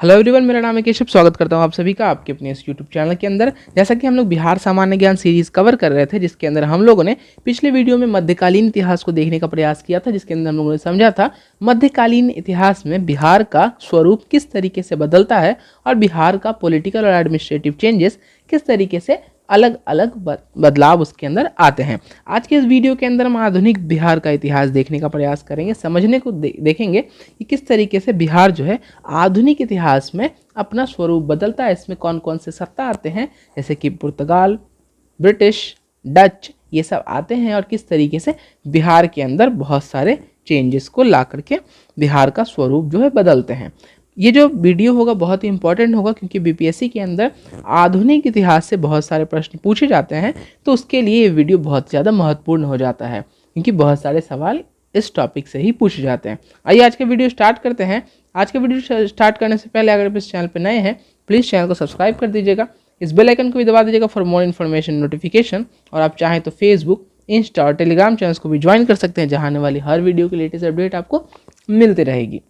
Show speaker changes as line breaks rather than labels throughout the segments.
Hello everyone, मेरा नाम है केशव। स्वागत करता हूं आप सभी का आपके अपने इस यूट्यूब चैनल के अंदर। जैसा कि हम लोग बिहार सामान्य ज्ञान सीरीज कवर कर रहे थे, जिसके अंदर हम लोगों ने पिछले वीडियो में मध्यकालीन इतिहास को देखने का प्रयास किया था, जिसके अंदर हम लोगों ने समझा था मध्यकालीन इतिहास में बिहार का स्वरूप किस तरीके से बदलता है और बिहार का पॉलिटिकल और एडमिनिस्ट्रेटिव चेंजेस किस तरीके से अलग अलग बदलाव उसके अंदर आते हैं। आज के इस वीडियो के अंदर हम आधुनिक बिहार का इतिहास देखने का प्रयास करेंगे, समझने को देखेंगे कि किस तरीके से बिहार जो है आधुनिक इतिहास में अपना स्वरूप बदलता है। इसमें कौन कौन से सत्ता आते हैं, जैसे कि पुर्तगाल, ब्रिटिश, डच, ये सब आते हैं और किस तरीके से बिहार के अंदर बहुत सारे चेंजेस को ला करके बिहार का स्वरूप जो है बदलते हैं। ये जो वीडियो होगा बहुत ही इंपॉर्टेंट होगा, क्योंकि बीपीएससी के अंदर आधुनिक इतिहास से बहुत सारे प्रश्न पूछे जाते हैं, तो उसके लिए ये वीडियो बहुत ज़्यादा महत्वपूर्ण हो जाता है, क्योंकि बहुत सारे सवाल इस टॉपिक से ही पूछे जाते हैं। आइए आज के वीडियो स्टार्ट करते हैं। आज के वीडियो स्टार्ट करने से पहले अगर आप इस चैनल पर नए हैं, प्लीज़ चैनल को सब्सक्राइब कर दीजिएगा, इस बेल आइकन को भी दबा दीजिएगा फॉर मोर इन्फॉर्मेशन नोटिफिकेशन। और आप चाहें तो फेसबुक, इंस्टा और टेलीग्राम चैनल्स को भी ज्वाइन कर सकते हैं, जहाँ आने वाली हर वीडियो की लेटेस्ट अपडेट आपको मिलती रहेगी।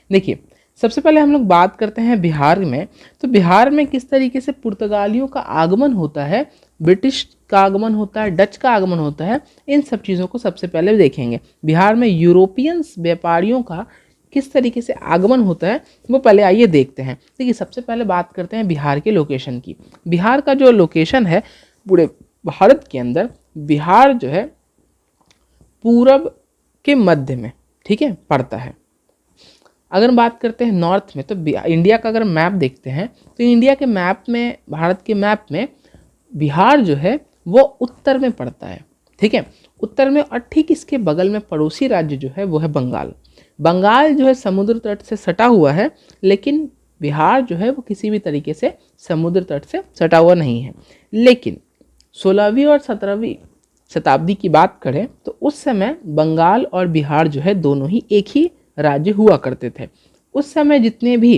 देखिए, सबसे पहले हम लोग बात करते हैं बिहार में। तो बिहार में किस तरीके से पुर्तगालियों का आगमन होता है, ब्रिटिश का आगमन होता है, डच का आगमन होता है, इन सब चीज़ों को सबसे पहले देखेंगे। बिहार में यूरोपियंस व्यापारियों का किस तरीके से आगमन होता है वो पहले आइए देखते हैं। देखिए, सबसे पहले बात करते हैं बिहार के लोकेशन की। बिहार का जो लोकेशन है पूरे भारत के अंदर, बिहार जो है पूरब के मध्य में, ठीक है, पड़ता है। अगर बात करते हैं नॉर्थ में, तो इंडिया का अगर मैप देखते हैं तो इंडिया के मैप में, भारत के मैप में बिहार जो है वो उत्तर में पड़ता है, ठीक है, उत्तर में। और ठीक इसके बगल में पड़ोसी राज्य जो है वो है बंगाल। बंगाल जो है समुद्र तट से सटा हुआ है, लेकिन बिहार जो है वो किसी भी तरीके से समुद्र तट से सटा हुआ नहीं है। लेकिन 16वीं और 17वीं शताब्दी की बात करें तो उस समय बंगाल और बिहार जो है दोनों ही एक ही राज्य हुआ करते थे। उस समय जितने भी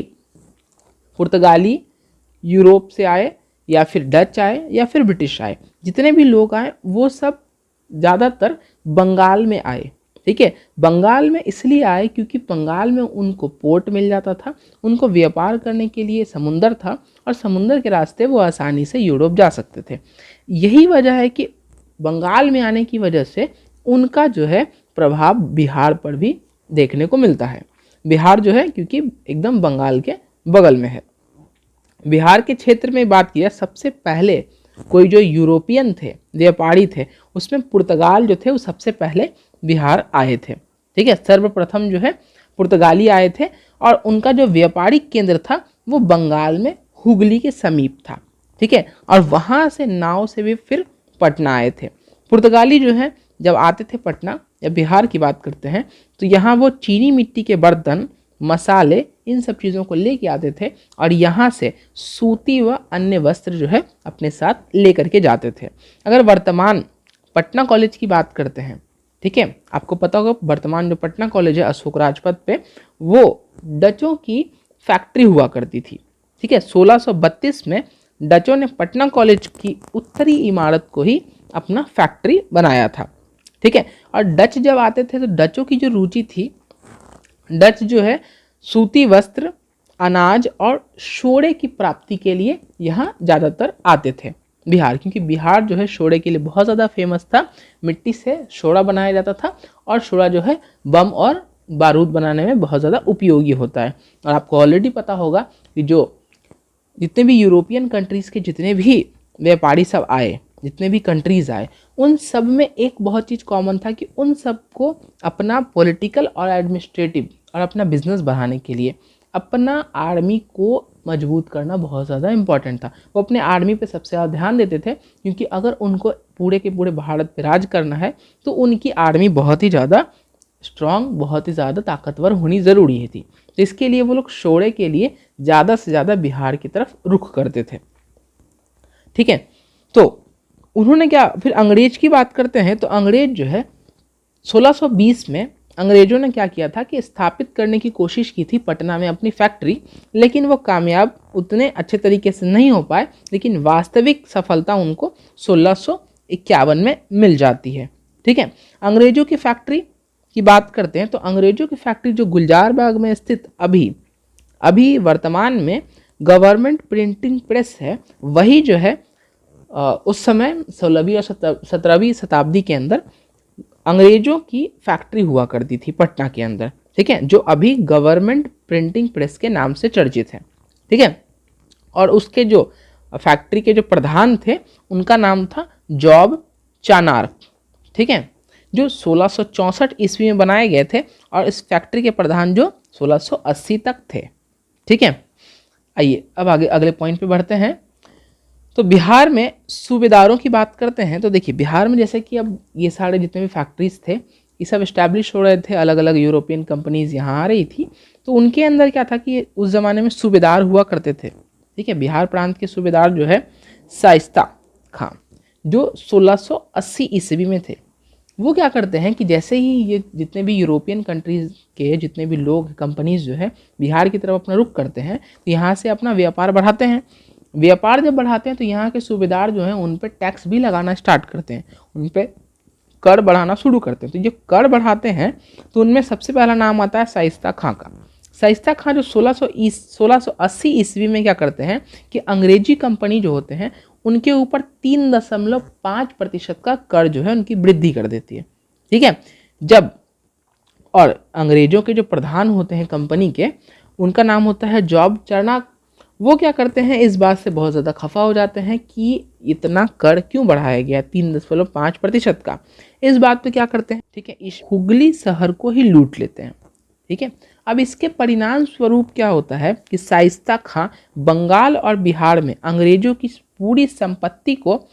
पुर्तगाली यूरोप से आए या फिर डच आए या फिर ब्रिटिश आए, जितने भी लोग आए वो सब ज़्यादातर बंगाल में आए, ठीक है। बंगाल में इसलिए आए क्योंकि बंगाल में उनको पोर्ट मिल जाता था, उनको व्यापार करने के लिए समुंदर था और समुंदर के रास्ते वो आसानी से यूरोप जा सकते थे। यही वजह है कि बंगाल में आने की वजह से उनका जो है प्रभाव बिहार पर भी देखने को मिलता है। बिहार जो है क्योंकि एकदम बंगाल के बगल में है। बिहार के क्षेत्र में बात किया, सबसे पहले कोई जो यूरोपियन थे, व्यापारी थे, उसमें पुर्तगाल जो थे वो सबसे पहले बिहार आए थे, ठीक है। सर्वप्रथम जो है पुर्तगाली आए थे और उनका जो व्यापारिक केंद्र था वो बंगाल में हुगली के समीप था, ठीक है। और वहाँ से नाव से भी फिर पटना आए थे। पुर्तगाली जो है जब आते थे पटना या बिहार की बात करते हैं तो यहाँ वो चीनी मिट्टी के बर्तन, मसाले, इन सब चीज़ों को लेके आते थे और यहाँ से सूती व अन्य वस्त्र जो है अपने साथ लेकर के जाते थे। अगर वर्तमान पटना कॉलेज की बात करते हैं, ठीक है, आपको पता होगा वर्तमान जो पटना कॉलेज है अशोक राजपथ पे, वो डचों की फैक्ट्री हुआ करती थी, ठीक है। 1632 में डचों ने पटना कॉलेज की उत्तरी इमारत को ही अपना फैक्ट्री बनाया था, ठीक है। और डच जब आते थे तो डचों की जो रुचि थी, डच जो है सूती वस्त्र, अनाज और शोड़े की प्राप्ति के लिए यहाँ ज़्यादातर आते थे बिहार, क्योंकि बिहार जो है शोड़े के लिए बहुत ज़्यादा फेमस था। मिट्टी से शोड़ा बनाया जाता था और शोड़ा जो है बम और बारूद बनाने में बहुत ज़्यादा उपयोगी होता है। और आपको ऑलरेडी पता होगा कि जो जितने भी यूरोपियन कंट्रीज़ के जितने भी व्यापारी सब आए, जितने भी कंट्रीज़ आए, उन सब में एक बहुत चीज़ कॉमन था कि उन सब को अपना पॉलिटिकल और एडमिनिस्ट्रेटिव और अपना बिजनेस बढ़ाने के लिए अपना आर्मी को मजबूत करना बहुत ज़्यादा इम्पॉर्टेंट था। वो अपने आर्मी पे सबसे ज़्यादा ध्यान देते थे, क्योंकि अगर उनको पूरे के पूरे भारत पे राज करना है तो उनकी आर्मी बहुत ही ज़्यादा स्ट्रॉन्ग, बहुत ही ज़्यादा ताकतवर होनी ज़रूरी थी। तो इसके लिए वो लोग शोड़े के लिए ज़्यादा से ज़्यादा बिहार की तरफ रुख करते थे, ठीक है। तो उन्होंने क्या, फिर अंग्रेज की बात करते हैं तो अंग्रेज जो है 1620 में अंग्रेजों ने क्या किया था कि स्थापित करने की कोशिश की थी पटना में अपनी फैक्ट्री, लेकिन वो कामयाब उतने अच्छे तरीके से नहीं हो पाए। लेकिन वास्तविक सफलता उनको 1651 में मिल जाती है, ठीक है। अंग्रेजों की फैक्ट्री की बात करते हैं तो अंग्रेजों की फैक्ट्री जो गुलजार बाग में स्थित अभी अभी वर्तमान में गवर्नमेंट प्रिंटिंग प्रेस है, वही जो है उस समय 16वीं और 17वीं शताब्दी के अंदर अंग्रेजों की फैक्ट्री हुआ करती थी पटना के अंदर, ठीक है, जो अभी गवर्नमेंट प्रिंटिंग प्रेस के नाम से चर्चित है, ठीक है। और उसके जो फैक्ट्री के जो प्रधान थे उनका नाम था जॉब चानार्क, ठीक है, जो 1664 ईस्वी में बनाए गए थे और इस फैक्ट्री के प्रधान जो 1680 तक थे, ठीक है। आइए अब आगे अगले पॉइंट पे बढ़ते हैं। तो बिहार में सूबेदारों की बात करते हैं। तो देखिए बिहार में जैसे कि अब ये सारे जितने भी फैक्ट्रीज थे ये सब इस्टेब्लिश हो रहे थे, अलग अलग यूरोपियन कंपनीज यहाँ आ रही थी, तो उनके अंदर क्या था कि उस ज़माने में सूबेदार हुआ करते थे, ठीक है। बिहार प्रांत के सूबेदार जो है शाइस्ता खां, जो 1680 ईस्वी में थे, वो क्या करते हैं कि जैसे ही ये जितने भी यूरोपियन कंट्रीज़ के जितने भी लोग कंपनीज जो है बिहार की तरफ अपना रुख करते हैं, तो यहाँ से अपना व्यापार बढ़ाते हैं। व्यापार जब बढ़ाते हैं तो यहाँ के सूबेदार जो हैं उन पर टैक्स भी लगाना स्टार्ट करते हैं, उन पर कर बढ़ाना शुरू करते हैं। तो जो कर बढ़ाते हैं तो उनमें सबसे पहला नाम आता है शाइस्ता खां का। शाइस्ता खां जो 1680 ईस्वी में क्या करते हैं कि अंग्रेजी कंपनी जो होते हैं उनके ऊपर 3.5% का कर जो है उनकी वृद्धि कर देती है, ठीक है। जब और अंग्रेजों के जो प्रधान होते हैं कंपनी के, उनका नाम होता है जॉब चार्नक, वो क्या करते हैं इस बात से बहुत ज़्यादा खफा हो जाते हैं कि इतना कर क्यों बढ़ाया गया 3.5% का। इस बात पे क्या करते हैं, ठीक है, इस हुगली शहर को ही लूट लेते हैं, ठीक है। अब इसके परिणाम स्वरूप क्या होता है कि शाइस्ता खां बंगाल और बिहार में अंग्रेजों की पूरी संपत्ति को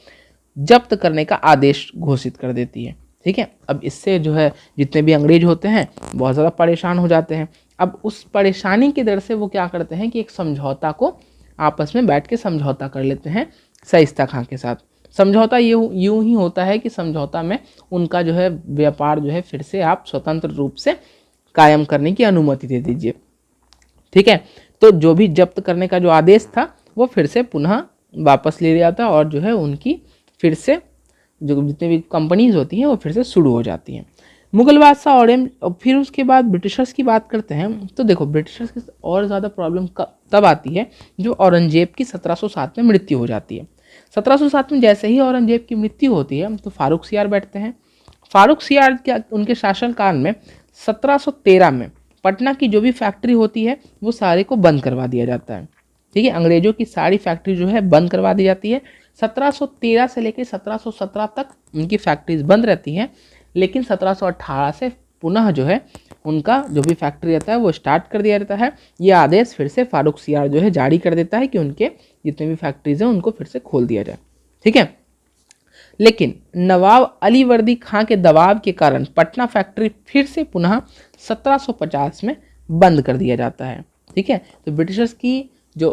जब्त करने का आदेश घोषित कर देती है, ठीक है। अब इससे जो है जितने भी अंग्रेज होते हैं बहुत ज़्यादा परेशान हो जाते हैं। अब उस परेशानी की दर से वो क्या करते हैं कि एक समझौता को आपस में बैठ के समझौता कर लेते हैं शाइस्ता खां के साथ। समझौता यूँ ही होता है कि समझौता में उनका जो है व्यापार जो है फिर से आप स्वतंत्र रूप से कायम करने की अनुमति दे दीजिए, ठीक है। तो जो भी जब्त करने का जो आदेश था वो फिर से पुनः वापस ले लिया जाता और जो है उनकी फिर से जो जितनी भी कंपनीज होती हैं वो फिर से शुरू हो जाती हैं। मुगल बादशाह और फिर उसके बाद ब्रिटिशर्स की बात करते हैं। तो देखो ब्रिटिशर्स की और ज़्यादा प्रॉब्लम तब आती है जो औरंगजेब की 1707 में मृत्यु हो जाती है। 1707 में जैसे ही औरंगजेब की मृत्यु होती है तो फारूक सियार बैठते हैं। फारूक सियार क्या उनके शासनकाल में 1713 में पटना की जो भी फैक्ट्री होती है वो सारे को बंद करवा दिया जाता है, ठीक है। अंग्रेजों की सारी फैक्ट्री जो है बंद करवा दी जाती है। 1713 से लेकर 1717 तक उनकी फैक्ट्रीज बंद रहती हैं, लेकिन 1718 से पुनः जो है उनका जो भी फैक्ट्री रहता है वो स्टार्ट कर दिया जाता है। ये आदेश फिर से फारूक सियार जो है जारी कर देता है कि उनके जितने भी फैक्ट्रीज हैं उनको फिर से खोल दिया जाए, ठीक है। लेकिन नवाब अली वर्दी खां के दबाव के कारण पटना फैक्ट्री फिर से पुनः 1750 में बंद कर दिया जाता है, ठीक है। तो ब्रिटिशर्स की जो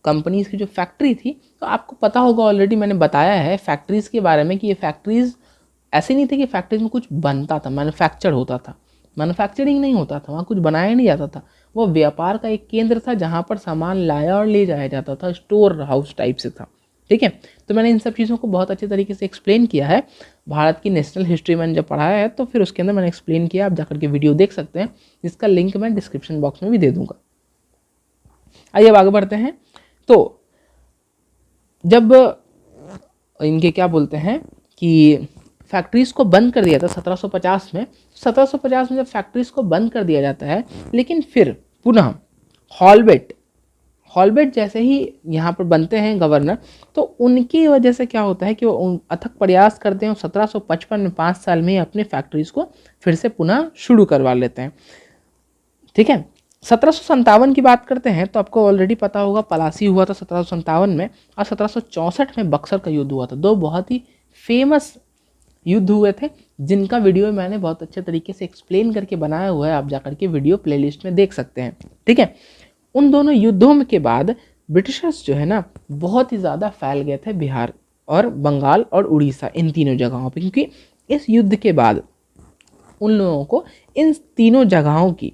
कंपनीज की जो फैक्ट्री थी, तो आपको पता होगा ऑलरेडी मैंने बताया है फैक्ट्रीज़ के बारे में कि ये फैक्ट्रीज़ ऐसे नहीं थे कि फैक्ट्रीज में कुछ बनता था, मैन्युफैक्चर होता था। मैन्युफैक्चरिंग नहीं होता था, वहाँ कुछ बनाया नहीं जाता था। वो व्यापार का एक केंद्र था जहाँ पर सामान लाया और ले जाया जाता था, स्टोर हाउस टाइप से था, ठीक है। तो मैंने इन सब चीज़ों को बहुत अच्छे तरीके से एक्सप्लेन किया है। भारत की नेशनल हिस्ट्री मैंने जब पढ़ाया है तो फिर उसके अंदर मैंने एक्सप्लेन किया, आप जाकर के वीडियो देख सकते हैं, जिसका लिंक मैं डिस्क्रिप्शन बॉक्स में भी दे दूँगा। आइए अब आगे बढ़ते हैं। तो जब इनके क्या बोलते हैं कि फैक्ट्रीज को बंद कर दिया था 1750 में, 1750 में जब फैक्ट्रीज को बंद कर दिया जाता है, लेकिन फिर पुनः हॉलबेट जैसे ही यहाँ पर बनते हैं गवर्नर, तो उनकी वजह से क्या होता है कि वो अथक प्रयास करते हैं 1755 में 5 साल में अपने फैक्ट्रीज को फिर से पुनः शुरू करवा लेते हैं, ठीक है। 1757 की बात करते हैं तो आपको ऑलरेडी पता होगा पलासी हुआ था 1757 में, और 1764 में बक्सर का युद्ध हुआ था। दो बहुत ही फेमस युद्ध हुए थे जिनका वीडियो मैंने बहुत अच्छे तरीके से एक्सप्लेन करके बनाया हुआ है, आप जाकर के वीडियो प्लेलिस्ट में देख सकते हैं, ठीक है। उन दोनों युद्धों के बाद ब्रिटिशर्स जो है ना बहुत ही ज़्यादा फैल गए थे बिहार और बंगाल और उड़ीसा, इन तीनों जगहों पे, क्योंकि इस युद्ध के बाद उन लोगों को इन तीनों जगहों की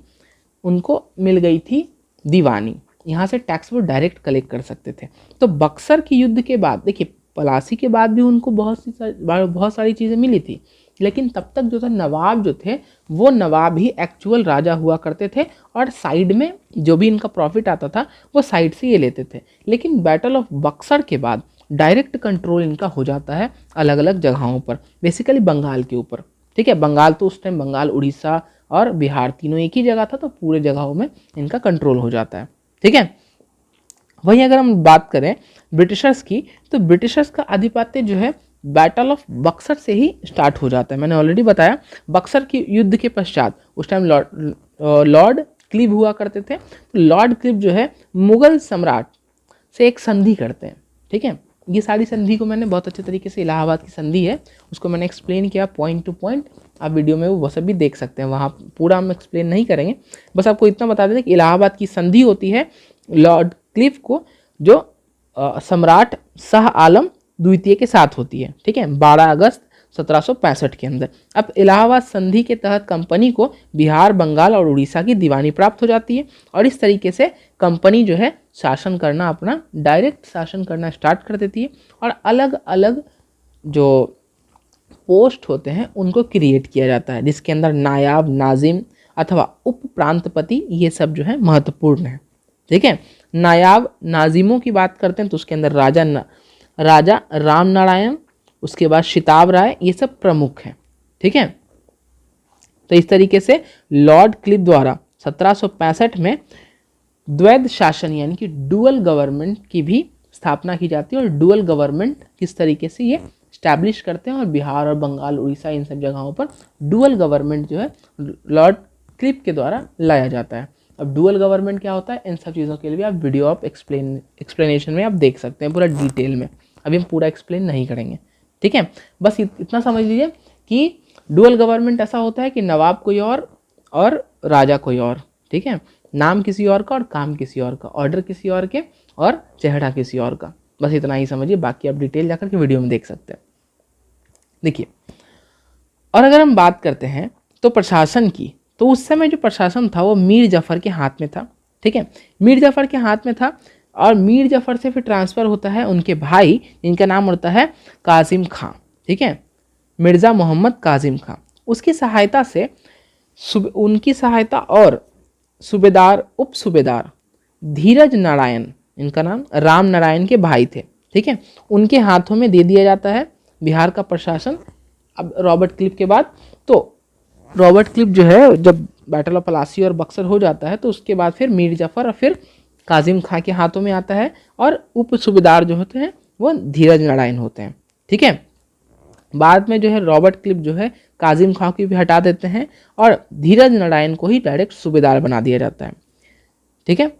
उनको मिल गई थी दीवानी, यहाँ से टैक्स वो डायरेक्ट कलेक्ट कर सकते थे। तो बक्सर के युद्ध के बाद देखिए पलासी के बाद भी उनको बहुत सारी चीज़ें मिली थी, लेकिन तब तक जो था नवाब जो थे वो नवाब ही एक्चुअल राजा हुआ करते थे और साइड में जो भी इनका प्रॉफिट आता था वो साइड से ये लेते थे। लेकिन बैटल ऑफ बक्सर के बाद डायरेक्ट कंट्रोल इनका हो जाता है अलग अलग जगहों पर, बेसिकली बंगाल के ऊपर। ठीक है, बंगाल तो उस टाइम बंगाल, उड़ीसा और बिहार तीनों एक ही जगह था, तो पूरे जगहों में इनका कंट्रोल हो जाता है। ठीक है, वहीं अगर हम बात करें ब्रिटिशर्स की, तो ब्रिटिशर्स का आधिपत्य जो है बैटल ऑफ बक्सर से ही स्टार्ट हो जाता है। मैंने ऑलरेडी बताया बक्सर के युद्ध के पश्चात उस टाइम लॉर्ड क्लिव हुआ करते थे। तो लॉर्ड क्लिव जो है मुगल सम्राट से एक संधि करते हैं। ठीक है, ये सारी संधि को मैंने बहुत अच्छे तरीके से, इलाहाबाद की संधि है उसको मैंने एक्सप्लेन किया पॉइंट टू पॉइंट, आप वीडियो में वो सब भी देख सकते हैं, वहाँ पूरा हम एक्सप्लेन नहीं करेंगे। बस आपको इतना बता दें कि इलाहाबाद की संधि होती है लॉर्ड क्लिव को जो सम्राट शाह आलम द्वितीय के साथ होती है। ठीक है, 12 अगस्त 1765 के अंदर। अब इलाहाबाद संधि के तहत कंपनी को बिहार, बंगाल और उड़ीसा की दीवानी प्राप्त हो जाती है और इस तरीके से कंपनी जो है शासन करना, अपना डायरेक्ट शासन करना स्टार्ट कर देती है और अलग अलग जो पोस्ट होते हैं उनको क्रिएट किया जाता है, जिसके अंदर नायाब, नाजिम अथवा उप प्रांतपति ये सब जो है महत्वपूर्ण है। ठीक है, नायाब नाजिमों की बात करते हैं तो उसके अंदर राजा राम नारायण, उसके बाद शिताब राय, ये सब प्रमुख हैं। ठीक है, तो इस तरीके से लॉर्ड क्लिव द्वारा 1765 में द्वैध शासन यानी कि डुअल गवर्नमेंट की भी स्थापना की जाती है। और डुअल गवर्नमेंट किस तरीके से ये स्टैब्लिश करते हैं और बिहार और बंगाल, उड़ीसा इन सब जगहों पर डुअल गवर्नमेंट जो है लॉर्ड क्लिव के द्वारा लाया जाता है। अब डुअल गवर्नमेंट क्या होता है, इन सब चीज़ों के लिए आप वीडियो ऑफ एक्सप्लेनेशन में आप देख सकते हैं पूरा डिटेल में, अभी हम पूरा एक्सप्लेन नहीं करेंगे। ठीक है, बस इतना समझ लीजिए कि डुअल गवर्नमेंट ऐसा होता है कि नवाब कोई और राजा कोई और। ठीक है, नाम किसी और का और काम किसी और का, ऑर्डर किसी और के और चेहरा किसी और का, बस इतना ही समझिए, बाकी आप डिटेल जाकर के वीडियो में देख सकते हैं। देखिए, और अगर हम बात करते हैं तो प्रशासन की, तो उस समय जो प्रशासन था वो मीर जफ़र के हाथ में था। ठीक है, मीर जफ़र के हाथ में था और मीर जफ़र से फिर ट्रांसफ़र होता है उनके भाई, जिनका नाम होता है कासिम खां। ठीक है, मिर्ज़ा मोहम्मद कासिम खां, उसकी सहायता से उनकी सहायता और सूबेदार, उप सूबेदार धीरज नारायण, इनका नाम राम नारायण के भाई थे। ठीक है, उनके हाथों में दे दिया जाता है बिहार का प्रशासन। अब रॉबर्ट क्लिव के बाद, तो रॉबर्ट क्लिव जो है जब बैटल ऑफ पलासी और बक्सर हो जाता है तो उसके बाद फिर मीर जफ़र और फिर कासिम खां के हाथों में आता है और उप सूबेदार जो होते हैं वो धीरज नारायण होते हैं। ठीक है, बाद में जो है रॉबर्ट क्लिव जो है कासिम खां को भी हटा देते हैं और धीरज नारायण को ही डायरेक्ट सूबेदार बना दिया जाता है। ठीक है,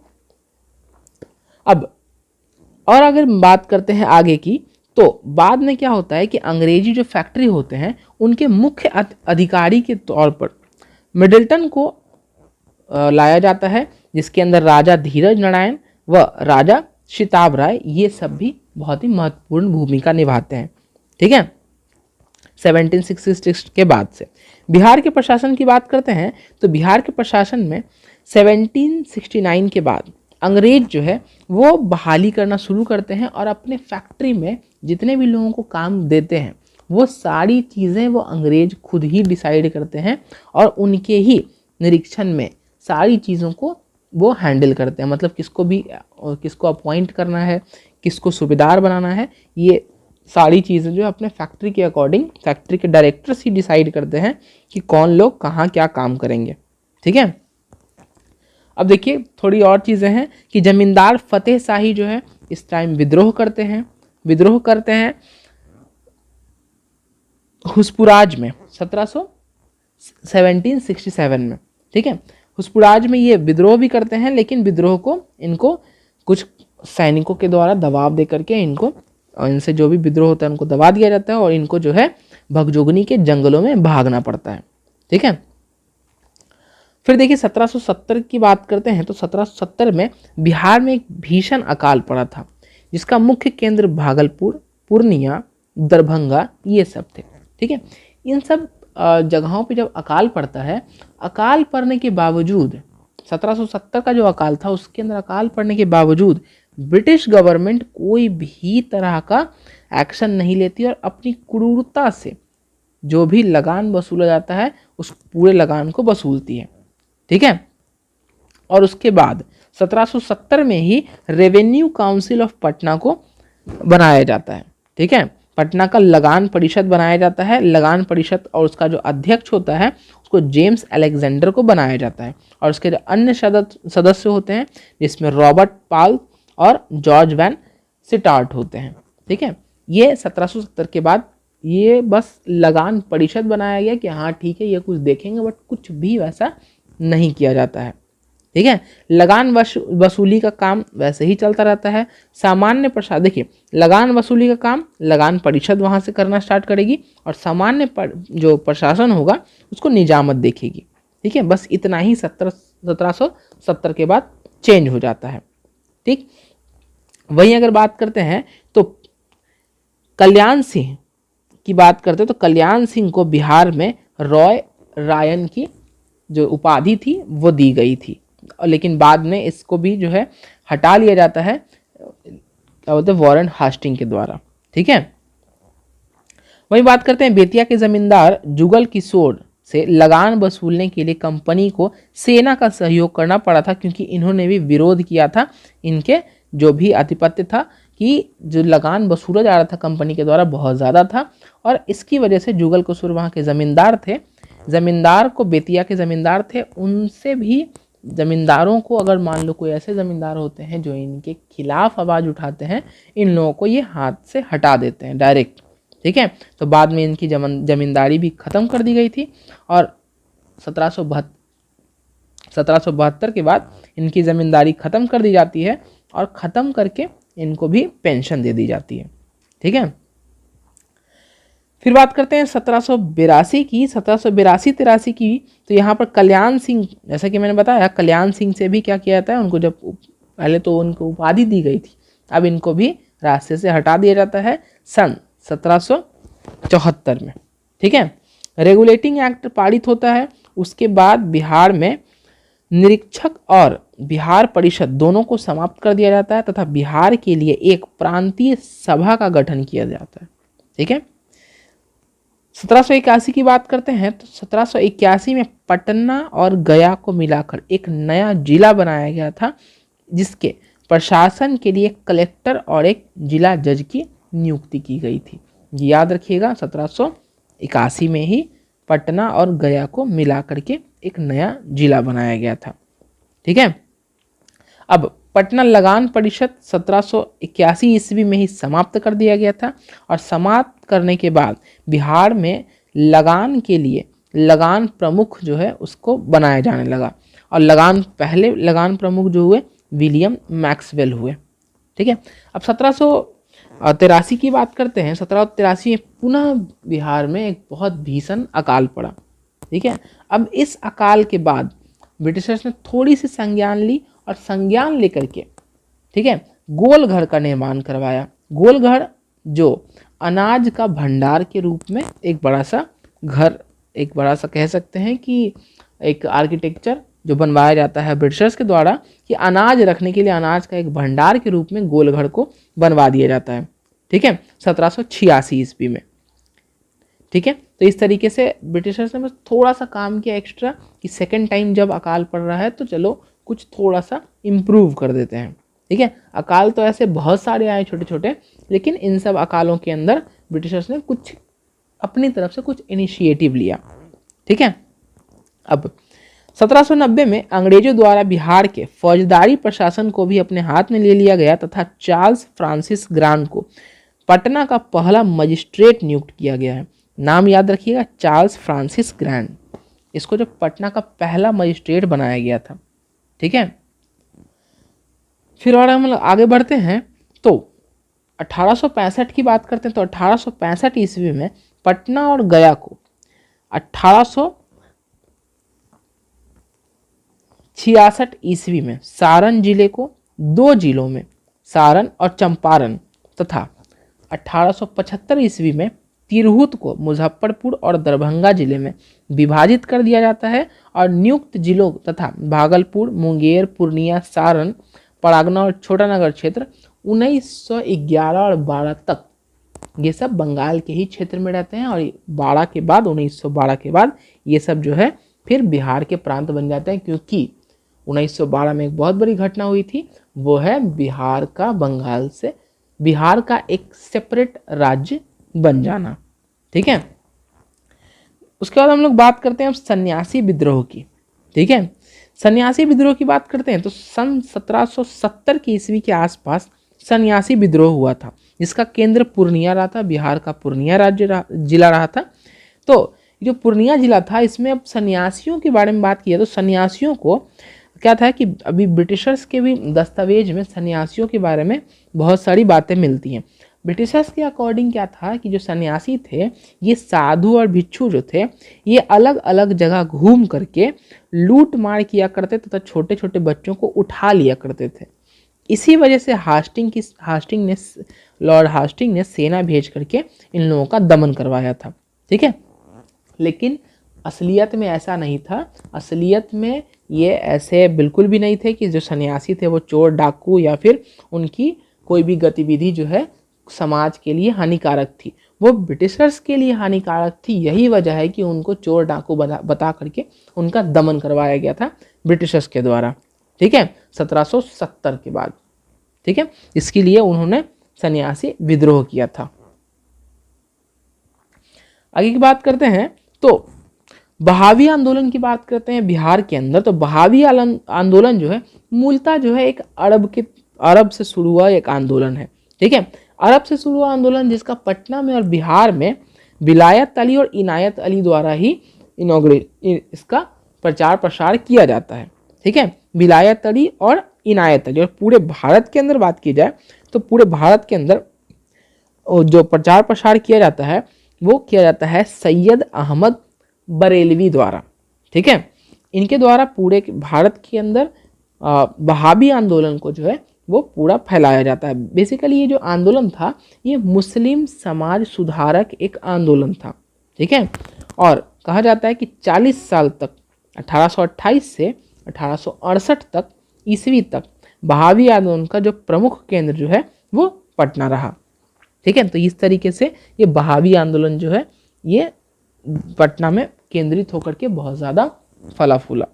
अब और अगर बात करते हैं आगे की, तो बाद में क्या होता है कि अंग्रेजी जो फैक्ट्री होते हैं उनके मुख्य अधिकारी के तौर पर मिडल्टन को लाया जाता है, जिसके अंदर राजा धीरज नारायण व राजा शिताब राय ये सब भी बहुत ही महत्वपूर्ण भूमिका निभाते हैं। ठीक है, 1766 के बाद से बिहार के प्रशासन की बात करते हैं तो बिहार के प्रशासन में 1769 के बाद अंग्रेज जो है वो बहाली करना शुरू करते हैं और अपने फैक्ट्री में जितने भी लोगों को काम देते हैं वो सारी चीज़ें वो अंग्रेज खुद ही डिसाइड करते हैं और उनके ही निरीक्षण में सारी चीज़ों को वो हैंडल करते हैं। मतलब किसको अपॉइंट करना है, किसको सूबेदार बनाना है, ये सारी चीज़ें जो अपने फैक्ट्री के अकॉर्डिंग फैक्ट्री के डायरेक्टर्स ही डिसाइड करते हैं कि कौन लोग कहाँ क्या काम करेंगे। ठीक है, अब देखिए थोड़ी और चीज़ें हैं कि जमींदार फतेह शाही जो है इस टाइम विद्रोह करते हैं हुसपुराज में 1767 में। ठीक है, हुसपुराज में ये विद्रोह भी करते हैं, लेकिन विद्रोह को इनको कुछ सैनिकों के द्वारा दबाव दे करके इनसे जो भी विद्रोह होता है उनको दबा दिया जाता है और इनको जो है भगजोगनी के जंगलों में भागना पड़ता है। ठीक है, फिर देखिए 1770 की बात करते हैं तो 1770 में बिहार में एक भीषण अकाल पड़ा था, जिसका मुख्य केंद्र भागलपुर, पूर्णिया, दरभंगा ये सब थे। ठीक है, इन सब जगहों पे जब अकाल पड़ता है, अकाल पड़ने के बावजूद 1770 का जो अकाल था उसके अंदर अकाल पड़ने के बावजूद ब्रिटिश गवर्नमेंट कोई भी तरह का एक्शन नहीं लेती और अपनी क्रूरता से जो भी लगान वसूला जाता है उस पूरे लगान को वसूलती है। ठीक है। और उसके बाद 1770 में ही रेवेन्यू काउंसिल ऑफ पटना को बनाया जाता है। ठीक है। पटना का लगान परिषद बनाया जाता है। लगान परिषद और उसका जो अध्यक्ष होता है उसको जेम्स अलेक्जेंडर को बनाया जाता है। और उसके जो अन्य सदस्य होते हैं जिसमें रॉबर्ट पाल और जॉर्ज वैन सिटार्ट होते हैं। ठीक है। ये 1770 के बाद ये बस लगान परिषद बनाया गया कि हाँ ठीक है ये कुछ देखेंगे, बट कुछ भी वैसा नहीं किया जाता है। ठीक है। लगान वसूली का काम वैसे ही चलता रहता है। सामान्य प्रशासन, देखिए लगान वसूली का काम लगान परिषद वहाँ से करना स्टार्ट करेगी और सामान्य जो प्रशासन होगा उसको निजामत देखेगी। ठीक है। बस इतना ही 1770 के बाद चेंज हो जाता है। ठीक। वहीं अगर बात करते हैं तो कल्याण सिंह की बात करते हैं तो कल्याण सिंह को बिहार में रॉय रायन की जो उपाधि थी वो दी गई थी, लेकिन बाद में इसको भी जो है हटा लिया जाता है, क्या बोलते हैं, वॉरेन हास्टिंग के द्वारा। ठीक है। वही बात करते हैं बेतिया के जमींदार जुगल किशोर से लगान वसूलने के लिए कंपनी को सेना का सहयोग करना पड़ा था, क्योंकि इन्होंने भी विरोध किया था। इनके जो भी आधिपत्य था कि जो लगान वसूला जा रहा था कंपनी के द्वारा बहुत ज़्यादा था, और इसकी वजह से जुगल किशोर वहाँ के ज़मींदार थे, ज़मींदार को बेतिया के ज़मींदार थे, उनसे भी ज़मींदारों को, अगर मान लो कोई ऐसे ज़मींदार होते हैं जो इनके खिलाफ आवाज़ उठाते हैं, इन लोगों को ये हाथ से हटा देते हैं डायरेक्ट। ठीक है। तो बाद में इनकी ज़मींदारी भी ख़त्म कर दी गई थी और 1772 के बाद इनकी ज़मींदारी ख़त्म कर दी जाती है और ख़त्म करके इनको भी पेंशन दे दी जाती है। ठीक है। फिर बात करते हैं 1782 की। 1782-83 की, तो यहाँ पर कल्याण सिंह, जैसा कि मैंने बताया, कल्याण सिंह से भी क्या किया जाता है, उनको जब पहले तो उनको उपाधि दी गई थी, अब इनको भी रास्ते से हटा दिया जाता है सन 1774 में। ठीक है। रेगुलेटिंग एक्ट पारित होता है। उसके बाद बिहार में निरीक्षक और बिहार परिषद दोनों को समाप्त कर दिया जाता है तथा बिहार के लिए एक प्रांतीय सभा का गठन किया जाता है। ठीक है। 1781 की बात करते हैं तो 1781 में पटना और गया को मिलाकर एक नया जिला बनाया गया था, जिसके प्रशासन के लिए कलेक्टर और एक जिला जज की नियुक्ति की गई थी। याद रखिएगा 1781 में ही पटना और गया को मिला करके एक नया जिला बनाया गया था। ठीक है। अब पटना लगान परिषद 1781 ईस्वी में ही समाप्त कर दिया गया था, और समाप्त करने के बाद बिहार में लगान के लिए लगान प्रमुख जो है उसको बनाया जाने लगा, और पहले लगान प्रमुख जो हुए विलियम मैक्सवेल हुए। ठीक है। अब 1783 की बात करते हैं। 1783 में पुनः बिहार में एक बहुत भीषण अकाल पड़ा। ठीक है। अब इस अकाल के बाद ब्रिटिशर्स ने थोड़ी सी संज्ञान ली, और संज्ञान लेकर के, ठीक है, गोलघर का निर्माण करवाया। गोलघर जो अनाज का भंडार के रूप में एक बड़ा सा घर, एक बड़ा सा कह सकते हैं कि एक आर्किटेक्चर जो बनवाया जाता है ब्रिटिशर्स के द्वारा, कि अनाज रखने के लिए अनाज का एक भंडार के रूप में गोलघर को बनवा दिया जाता है। ठीक है। 1786 ईस्वी में। ठीक है। तो इस तरीके से ब्रिटिशर्स ने बस थोड़ा सा काम किया एक्स्ट्रा, कि सेकेंड टाइम जब अकाल पड़ रहा है तो चलो कुछ थोड़ा सा इम्प्रूव कर देते हैं। ठीक है। अकाल तो ऐसे बहुत सारे आए छोटे छोटे, लेकिन इन सब अकालों के अंदर ब्रिटिशर्स ने कुछ अपनी तरफ से कुछ इनिशिएटिव लिया। ठीक है। अब 1790 में अंग्रेजों द्वारा बिहार के फौजदारी प्रशासन को भी अपने हाथ में ले लिया गया, तथा चार्ल्स फ्रांसिस ग्रांट को पटना का पहला मजिस्ट्रेट नियुक्त किया गया है। नाम याद रखिएगा, चार्ल्स फ्रांसिस ग्रांट। इसको जो पटना का पहला मजिस्ट्रेट बनाया गया था। ठीक है। फिर और हम आगे बढ़ते हैं तो 1865 की बात करते हैं। तो 1865 ईस्वी में पटना और गया को 1866 ईस्वी में सारण जिले को दो जिलों में, सारण और चंपारण, तथा 1875 ईस्वी में तिरहुत को मुजफ्फरपुर और दरभंगा जिले में विभाजित कर दिया जाता है, और नियुक्त जिलों तथा भागलपुर, मुंगेर, पूर्णिया, सारण, परागना और छोटानगर क्षेत्र 1911 और 12 तक ये सब बंगाल के ही क्षेत्र में रहते हैं और 12 के बाद 1912 के बाद ये सब जो है फिर बिहार के प्रांत बन जाते हैं, क्योंकि 1912 में एक बहुत बड़ी घटना हुई थी, वो है बिहार का बंगाल से बिहार का एक सेपरेट राज्य बन जाना। ठीक है, उसके बाद हम लोग बात करते हैं अब सन्यासी विद्रोह की। ठीक है, सन्यासी विद्रोह की बात करते हैं तो सन 1770 की ईस्वी के आसपास सन्यासी विद्रोह हुआ था, जिसका केंद्र पूर्णिया रहा था, बिहार का पूर्णिया जिला रहा था। तो जो पूर्णिया जिला था, इसमें अब सन्यासियों के बारे में बात की है तो सन्यासियों को क्या था कि अभी ब्रिटिशर्स के भी दस्तावेज में सन्यासियों के बारे में बहुत सारी बातें मिलती हैं। ब्रिटिशर्स के अकॉर्डिंग क्या था कि जो सन्यासी थे, ये साधु और भिक्षु जो थे, ये अलग अलग जगह घूम करके लूट मार किया करते तथा छोटे छोटे बच्चों को उठा लिया करते थे। इसी वजह से लॉर्ड हास्टिंग ने सेना भेज करके इन लोगों का दमन करवाया था। ठीक है, लेकिन असलियत में ऐसा नहीं था। असलियत में ये ऐसे बिल्कुल भी नहीं थे कि जो सन्यासी थे वो चोर डाकू या फिर उनकी कोई भी गतिविधि जो है समाज के लिए हानिकारक थी। वो ब्रिटिशर्स के लिए हानिकारक थी। यही वजह है कि उनको चोर डाकू बता करके उनका दमन करवाया गया था ब्रिटिशर्स के द्वारा। ठीक है, 1770 के बाद। ठीक है, इसके लिए उन्होंने सन्यासी विद्रोह किया था। आगे की बात करते हैं तो बहावी आंदोलन की बात करते हैं बिहार के अंदर। तो बहावी आंदोलन जो है मूलतः जो है एक अरब से शुरू हुआ एक आंदोलन है। ठीक है, अरब से शुरू हुआ आंदोलन जिसका पटना में और बिहार में विलायत अली और इनायत अली द्वारा ही इसका प्रचार प्रसार किया जाता है। ठीक है, विलायत अली और इनायत अली। और पूरे भारत के अंदर बात की जाए तो पूरे भारत के अंदर जो प्रचार प्रसार किया जाता है वो किया जाता है सैयद अहमद बरेलवी द्वारा। ठीक है, इनके द्वारा पूरे भारत के अंदर बहावी आंदोलन को जो है वो पूरा फैलाया जाता है। बेसिकली ये जो आंदोलन था ये मुस्लिम समाज सुधारक एक आंदोलन था। ठीक है, और कहा जाता है कि 40 साल तक 1828 से 1868 तक ईस्वी तक बहावी आंदोलन का जो प्रमुख केंद्र जो है वो पटना रहा। ठीक है, तो इस तरीके से ये बहावी आंदोलन जो है ये पटना में केंद्रित होकर के बहुत ज़्यादा फला फूला।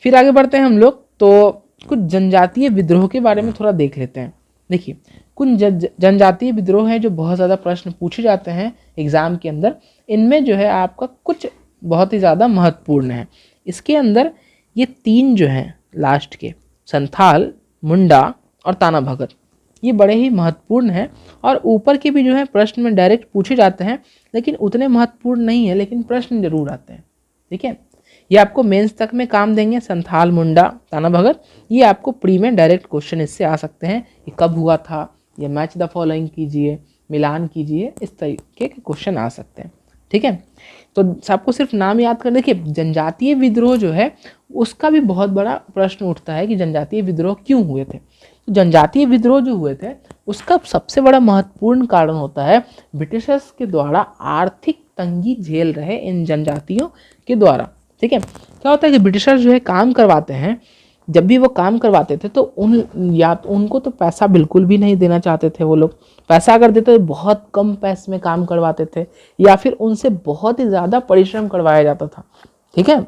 फिर आगे बढ़ते हैं हम लोग तो कुछ जनजातीय विद्रोह के बारे में थोड़ा देख लेते हैं। देखिए, कुछ जनजातीय विद्रोह हैं जो बहुत ज़्यादा प्रश्न पूछे जाते हैं एग्जाम के अंदर। इनमें जो है आपका कुछ बहुत ही ज़्यादा महत्वपूर्ण है। इसके अंदर ये 3 जो हैं लास्ट के, संथाल, मुंडा और ताना भगत, ये बड़े ही महत्वपूर्ण हैं। और ऊपर के भी जो है प्रश्न में डायरेक्ट पूछे जाते हैं, लेकिन उतने महत्वपूर्ण नहीं है, लेकिन प्रश्न जरूर आते हैं। ठीक है, ये आपको मेंस तक में काम देंगे। संथाल, मुंडा, ताना भगत, ये आपको प्री में डायरेक्ट क्वेश्चन इससे आ सकते हैं। ये कब हुआ था, ये मैच द फॉलोइंग कीजिए, मिलान कीजिए, इस तरीके के क्वेश्चन आ सकते हैं। ठीक है, तो सबको सिर्फ नाम याद कर। देखिए, जनजातीय विद्रोह जो है उसका भी बहुत बड़ा प्रश्न उठता है कि जनजातीय विद्रोह क्यों हुए थे। तो जनजातीय विद्रोह जो हुए थे उसका सबसे बड़ा महत्वपूर्ण कारण होता है ब्रिटिशर्स के द्वारा आर्थिक तंगी झेल रहे इन जनजातियों के द्वारा। ठीक है, क्या होता है कि ब्रिटिशर्स जो है काम करवाते हैं, जब भी वो काम करवाते थे तो उनको तो पैसा बिल्कुल भी नहीं देना चाहते थे। वो लोग पैसा अगर देते तो बहुत कम पैसे में काम करवाते थे या फिर उनसे बहुत ही ज़्यादा परिश्रम करवाया जाता था। ठीक है,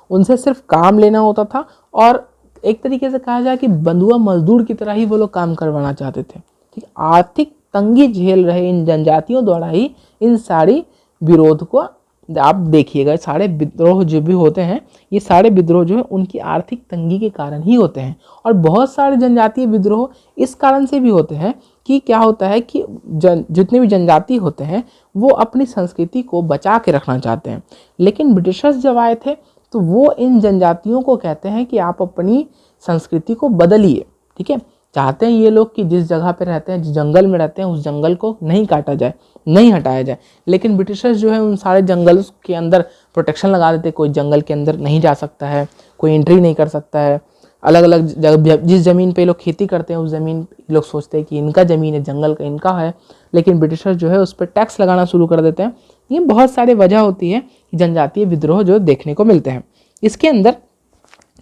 उनसे सिर्फ काम लेना होता था और एक तरीके से कहा जाए कि बंधुआ मजदूर की तरह ही वो लोग काम करवाना चाहते थे। ठीक, आर्थिक तंगी झेल रहे इन जनजातियों द्वारा ही इन सारी विरोध को आप देखिएगा। सारे विद्रोह जो भी होते हैं ये सारे विद्रोह जो है उनकी आर्थिक तंगी के कारण ही होते हैं। और बहुत सारे जनजातीय विद्रोह इस कारण से भी होते हैं कि क्या होता है कि जितने भी जनजाति होते हैं वो अपनी संस्कृति को बचा के रखना चाहते हैं। लेकिन ब्रिटिशर्स जब आए थे तो वो इन जनजातियों को कहते हैं कि आप अपनी संस्कृति को बदलिए। ठीक है, चाहते हैं ये लोग कि जिस जगह पे रहते हैं, जिस जंगल में रहते हैं, उस जंगल को नहीं काटा जाए, नहीं हटाया जाए। लेकिन ब्रिटिशर्स जो है उन सारे जंगल के अंदर प्रोटेक्शन लगा देते, कोई जंगल के अंदर नहीं जा सकता है, कोई एंट्री नहीं कर सकता है। अलग अलग जगह जिस ज़मीन पे लोग खेती करते हैं उस ज़मीन लोग सोचते हैं कि इनका ज़मीन है, जंगल का इनका है, लेकिन ब्रिटिशर्स जो है उस पर टैक्स लगाना शुरू कर देते हैं। ये बहुत सारे वजह होती है कि जनजातीय विद्रोह जो देखने को मिलते हैं। इसके अंदर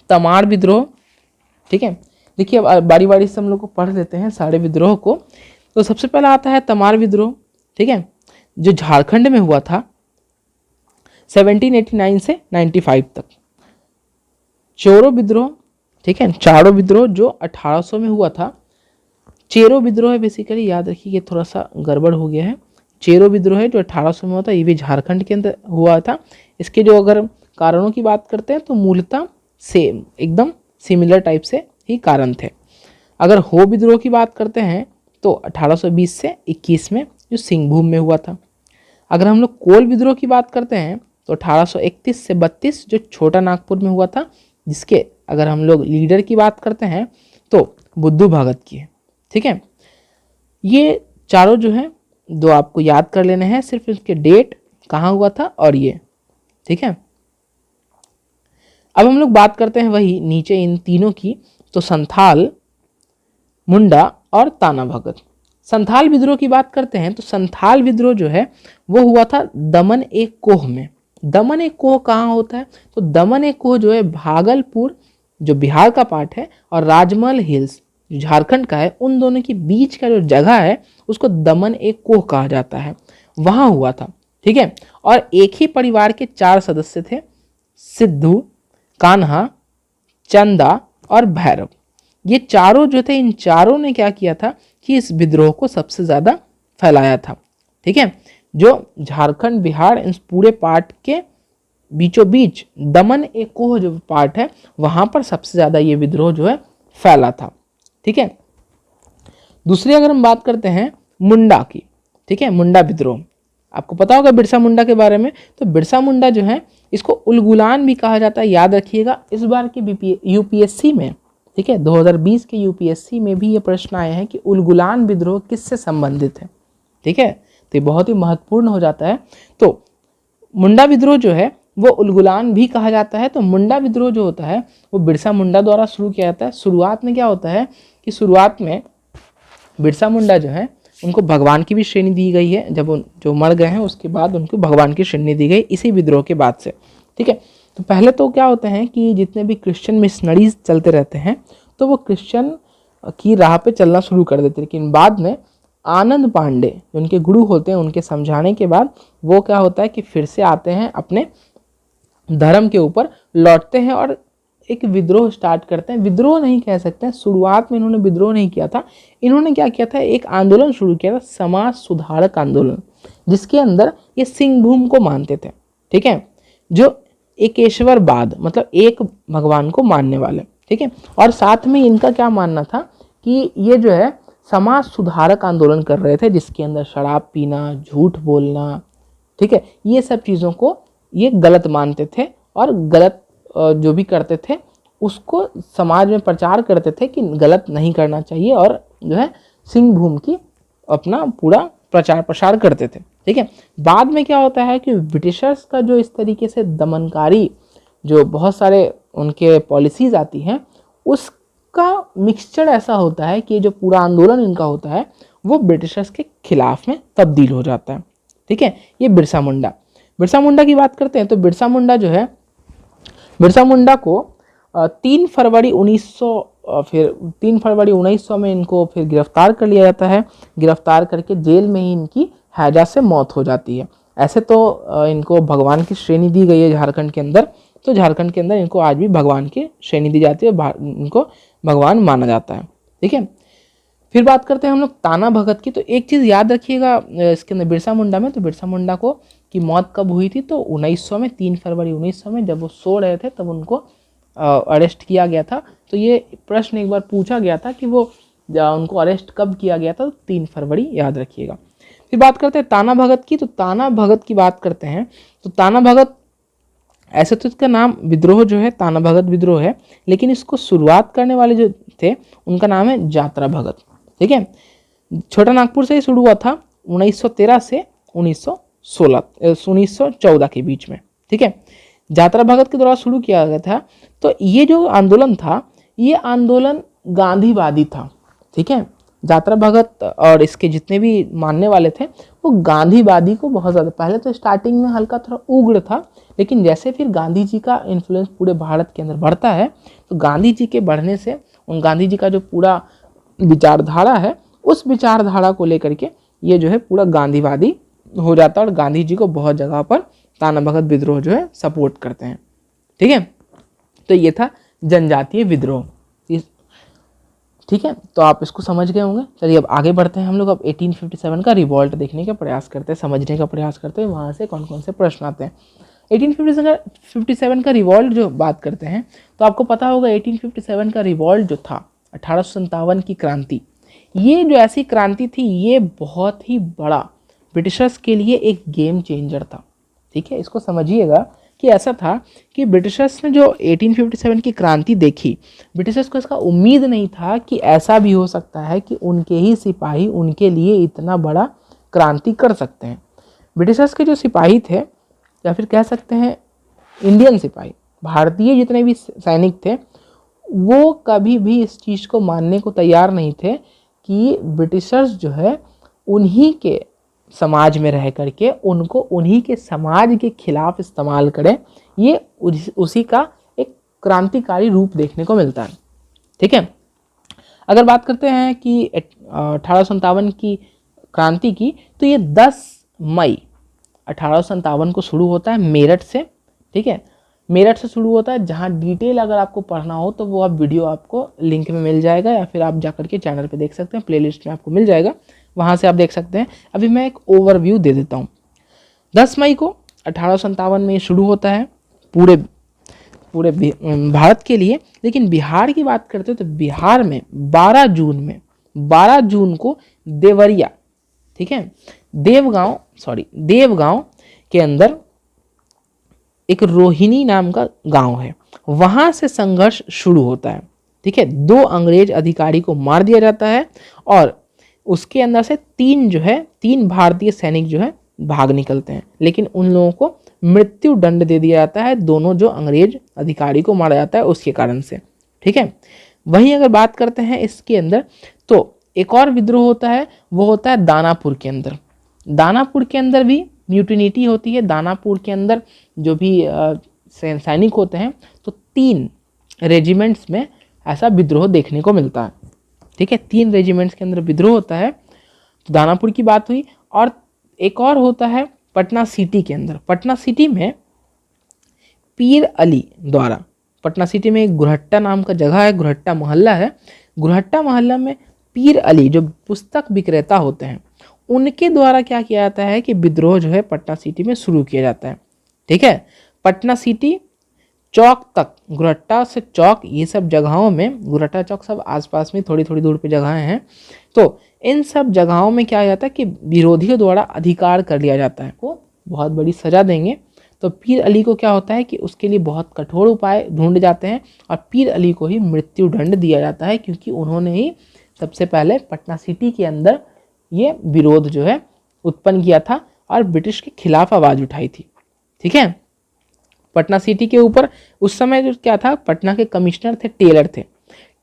तमाड़ विद्रोह। ठीक है, देखिए अब बारी बारी से हम लोग को पढ़ लेते हैं सारे विद्रोह को। तो सबसे पहला आता है तमार विद्रोह, ठीक है, जो झारखंड में हुआ था 1789 से 95 तक। चोरो विद्रोह, ठीक है, चारो विद्रोह जो 1800 में हुआ था। चेरो विद्रोह है बेसिकली, याद रखिए ये थोड़ा सा गड़बड़ हो गया है। चेरो विद्रोह है जो 1800 में हुआ था, ये भी झारखंड के अंदर हुआ था। इसके जो अगर कारणों की बात करते हैं तो मूलतः सेम एकदम सिमिलर टाइप से ही कारण थे। अगर हो विद्रोह की बात करते हैं तो 1820 से 21 में जो सिंहभूम में हुआ था। अगर हम लोग कोल विद्रोह की बात करते हैं तो 1831 से 32 जो छोटा नागपुर में हुआ था, जिसके अगर हम लोग लीडर की बात करते हैं तो बुद्धू भगत की है, ठीक है। ये चारों जो है दो आपको याद कर लेने हैं, सिर्फ इसके डेट कहाँ हुआ था और ये, ठीक है। अब हम लोग बात करते हैं वही नीचे इन तीनों की, तो संथाल, मुंडा और ताना भगत। संथाल विद्रोह की बात करते हैं तो संथाल विद्रोह जो है वो हुआ था दमन एक कोह में। दमन एक कोह कहाँ होता है, तो दमन एक कोह जो है भागलपुर जो बिहार का पार्ट है और राजमहल हिल्स जो झारखंड का है, उन दोनों के बीच का जो जगह है उसको दमन एक कोह कहा जाता है, वहां हुआ था, ठीक है। और एक ही परिवार के 4 सदस्य थे, सिद्धू, कान्हा, चंदा और भैरव। ये चारों जो थे, इन चारों ने क्या किया था कि इस विद्रोह को सबसे ज़्यादा फैलाया था, ठीक है। जो झारखंड बिहार इस पूरे पार्ट के बीचों बीच दमन एक कोह जो पार्ट है वहाँ पर सबसे ज़्यादा ये विद्रोह जो है फैला था, ठीक है। दूसरी अगर हम बात करते हैं मुंडा की, ठीक है, मुंडा विद्रोह, आपको पता होगा बिरसा मुंडा के बारे में। तो बिरसा मुंडा जो है इसको उलगुलान भी कहा जाता है, याद रखिएगा। इस बार के यूपीएससी में, ठीक है, 2020 के यूपीएससी में भी ये प्रश्न आए हैं कि उलगुलान विद्रोह किससे संबंधित है, ठीक है। तो ये बहुत ही महत्वपूर्ण हो जाता है। तो मुंडा विद्रोह जो है वो उलगुलान भी कहा जाता है। तो मुंडा विद्रोह जो होता है वो बिरसा मुंडा द्वारा शुरू किया जाता है। शुरुआत में क्या होता है कि शुरुआत में बिरसा मुंडा जो है उनको भगवान की भी श्रेणी दी गई है, जब जो मर गए हैं उसके बाद उनको भगवान की श्रेणी दी गई इसी विद्रोह के बाद से, ठीक है। तो पहले तो क्या होते हैं कि जितने भी क्रिश्चियन मिशनरीज चलते रहते हैं तो वो क्रिश्चियन की राह पे चलना शुरू कर देते, लेकिन बाद में आनंद पांडे जो उनके गुरु होते हैं उनके समझाने के बाद वो क्या होता है कि फिर से आते हैं, अपने धर्म के ऊपर लौटते हैं और एक विद्रोह स्टार्ट करते हैं। विद्रोह नहीं कह सकते हैं, शुरुआत में इन्होंने विद्रोह नहीं किया था। इन्होंने क्या किया था, एक आंदोलन शुरू किया था, समाज सुधारक आंदोलन, जिसके अंदर ये सिंहभूम को मानते थे, ठीक है, जो एकेश्वरवाद मतलब एक भगवान को मानने वाले, ठीक है। और साथ में इनका क्या मानना था कि ये जो है समाज सुधारक आंदोलन कर रहे थे, जिसके अंदर शराब पीना, झूठ बोलना, ठीक है, ये सब चीज़ों को ये गलत मानते थे और गलत जो भी करते थे उसको समाज में प्रचार करते थे कि गलत नहीं करना चाहिए, और जो है सिंहभूम की अपना पूरा प्रचार प्रसार करते थे, ठीक है। बाद में क्या होता है कि ब्रिटिशर्स का जो इस तरीके से दमनकारी जो बहुत सारे उनके पॉलिसीज आती हैं उसका मिक्सचर ऐसा होता है कि जो पूरा आंदोलन इनका होता है वो ब्रिटिशर्स के खिलाफ में तब्दील हो जाता है, ठीक है। ये बिरसा मुंडा की बात करते हैं तो बिरसा मुंडा जो है, बिरसा मुंडा को 3 फरवरी 1900 में इनको फिर गिरफ्तार कर लिया जाता है। गिरफ्तार करके जेल में ही इनकी हैजा से मौत हो जाती है। ऐसे तो इनको भगवान की श्रेणी दी गई है झारखंड के अंदर, तो झारखंड के अंदर इनको आज भी भगवान की श्रेणी दी जाती है, इनको भगवान माना जाता है, ठीक है। फिर बात करते हैं हम लोग ताना भगत की। तो एक चीज़ याद रखिएगा इसके अंदर बिरसा मुंडा में, तो बिरसा मुंडा को की मौत कब हुई थी, तो 1900 में 3 फरवरी 1900 में जब वो सो रहे थे तब उनको अरेस्ट किया गया था। तो ये प्रश्न एक बार पूछा गया था कि वो उनको अरेस्ट कब किया गया था, तो 3 फरवरी याद रखिएगा। फिर बात करते हैं ताना भगत की। तो ताना भगत की बात करते हैं तो ताना भगत, ऐसे तो इसका नाम विद्रोह जो है ताना भगत विद्रोह है, लेकिन इसको शुरुआत करने वाले जो थे उनका नाम है जात्रा भगत, ठीक है। छोटा नागपुर से ही शुरू हुआ था 1913 से 1914 के बीच में, ठीक है। जात्रा भगत के द्वारा शुरू किया गया था। तो ये जो आंदोलन था ये आंदोलन गांधीवादी था, ठीक है। जात्रा भगत और इसके जितने भी मानने वाले थे वो गांधीवादी को बहुत ज़्यादा, पहले तो स्टार्टिंग में हल्का थोड़ा उग्र था, लेकिन जैसे फिर गांधी जी का इन्फ्लुएंस पूरे भारत के अंदर बढ़ता है तो गांधी जी के बढ़ने से उन गांधी जी का जो पूरा विचारधारा है उस विचारधारा को लेकर के ये जो है पूरा गांधीवादी हो जाता है और गांधी जी को बहुत जगह पर ताना भगत विद्रोह जो है सपोर्ट करते हैं। ठीक है, तो ये था जनजातीय विद्रोह। ठीक है, तो आप इसको समझ गए होंगे। चलिए अब आगे बढ़ते हैं हम लोग। अब 1857 का रिवॉल्ट देखने का प्रयास करते हैं, समझने का प्रयास करते हैं वहाँ से कौन कौन से प्रश्न आते हैं। 1857 का रिवॉल्ट जो बात करते हैं तो आपको पता होगा 1857 का रिवॉल्ट जो था 1857 की क्रांति, ये जो ऐसी क्रांति थी ये बहुत ही बड़ा ब्रिटिशर्स के लिए एक गेम चेंजर था। ठीक है, इसको समझिएगा कि ऐसा था कि ब्रिटिशर्स ने जो 1857 की क्रांति देखी, ब्रिटिशर्स को इसका उम्मीद नहीं था कि ऐसा भी हो सकता है कि उनके ही सिपाही उनके लिए इतना बड़ा क्रांति कर सकते हैं। ब्रिटिशर्स के जो सिपाही थे या फिर कह सकते हैं इंडियन सिपाही, भारतीय जितने भी सैनिक थे, वो कभी भी इस चीज़ को मानने को तैयार नहीं थे कि ब्रिटिशर्स जो है उन्हीं के समाज में रह करके उनको उन्हीं के समाज के खिलाफ इस्तेमाल करें। ये उसी का एक क्रांतिकारी रूप देखने को मिलता है। ठीक है, अगर बात करते हैं कि 1857 की क्रांति की, तो ये 10 मई 1857 को शुरू होता है मेरठ से। ठीक है, मेरठ से शुरू होता है, जहाँ डिटेल अगर आपको पढ़ना हो तो वो आप वीडियो आपको लिंक में मिल जाएगा या फिर आप जाकर के चैनल पे देख सकते हैं, प्लेलिस्ट में आपको मिल जाएगा, वहाँ से आप देख सकते हैं। अभी मैं एक ओवरव्यू दे देता हूँ। 10 मई को 1857 में शुरू होता है पूरे भारत के लिए, लेकिन बिहार की बात करते हो तो बिहार में 12 जून को देवरिया, ठीक है, देवगांव के अंदर एक रोहिणी नाम का गांव है, वहां से संघर्ष शुरू होता है। ठीक है, 2 अंग्रेज अधिकारी को मार दिया जाता है और उसके अंदर से 3 भारतीय सैनिक जो है भाग निकलते हैं, लेकिन उन लोगों को मृत्यु दंड दे दिया जाता है, दोनों जो अंग्रेज अधिकारी को मारा जाता है उसके कारण से। ठीक है, वहीं अगर बात करते हैं इसके अंदर तो एक और विद्रोह होता है, वो होता है दानापुर के अंदर। दानापुर के अंदर भी म्यूटिनिटी होती है। दानापुर के अंदर जो भी सैनिक होते हैं तो 3 रेजिमेंट्स में ऐसा विद्रोह देखने को मिलता है। ठीक है, 3 रेजिमेंट्स के अंदर विद्रोह होता है। तो दानापुर की बात हुई, और एक और होता है पटना सिटी के अंदर। पटना सिटी में पीर अली द्वारा, पटना सिटी में एक गुरहट्टा नाम का जगह है, गुरहट्टा मोहल्ला है। गुरहट्टा मोहल्ला में पीर अली जो पुस्तक विक्रेता होते हैं उनके द्वारा क्या किया जाता है कि विद्रोह जो है पटना सिटी में शुरू किया जाता है। ठीक है, पटना सिटी चौक तक, गुरहट्टा से चौक, ये सब जगहों में, गुरहट्टा चौक सब आसपास में थोड़ी थोड़ी दूर पे जगहें हैं, तो इन सब जगहों में क्या जाता है कि विरोधियों द्वारा अधिकार कर लिया जाता है, वो बहुत बड़ी सजा देंगे। तो पीर अली को क्या होता है कि उसके लिए बहुत कठोर उपाय ढूंढे जाते हैं और पीर अली को ही मृत्यु दंड दिया जाता है, क्योंकि उन्होंने ही सबसे पहले पटना सिटी के अंदर ये विरोध जो है उत्पन्न किया था और ब्रिटिश के खिलाफ आवाज़ उठाई थी। ठीक है, पटना सिटी के ऊपर उस समय जो क्या था, पटना के कमिश्नर थे,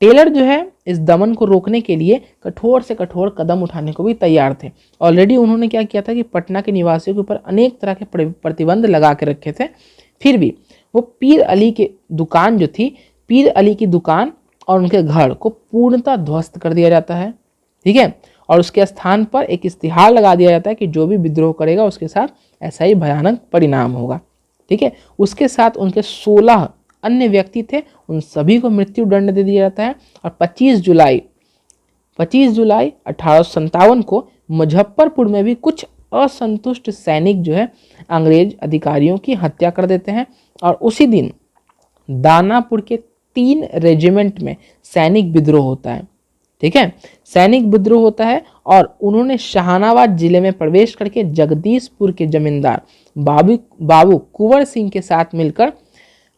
टेलर जो है इस दमन को रोकने के लिए कठोर से कठोर कदम उठाने को भी तैयार थे। ऑलरेडी उन्होंने क्या किया था कि पटना के निवासियों के ऊपर अनेक तरह के प्रतिबंध लगा के रखे थे, फिर भी वो पीर अली की दुकान जो थी, पीर अली की दुकान और उनके घर को पूर्णतः ध्वस्त कर दिया जाता है। ठीक है, और उसके स्थान पर एक इश्तिहार लगा दिया जाता है कि जो भी विद्रोह करेगा उसके साथ ऐसा ही भयानक परिणाम होगा। ठीक है, उसके साथ उनके 16 अन्य व्यक्ति थे, उन सभी को मृत्यु दंड दे दिया जाता है। और 25 जुलाई 1857 को मुजफ्फरपुर में भी कुछ असंतुष्ट सैनिक जो है अंग्रेज अधिकारियों की हत्या कर देते हैं और उसी दिन दानापुर के 3 रेजिमेंट में सैनिक विद्रोह होता है। ठीक है, सैनिक विद्रोह होता है और उन्होंने जहानाबाद जिले में प्रवेश करके जगदीशपुर के जमींदार बाबू कुंवर सिंह के साथ मिलकर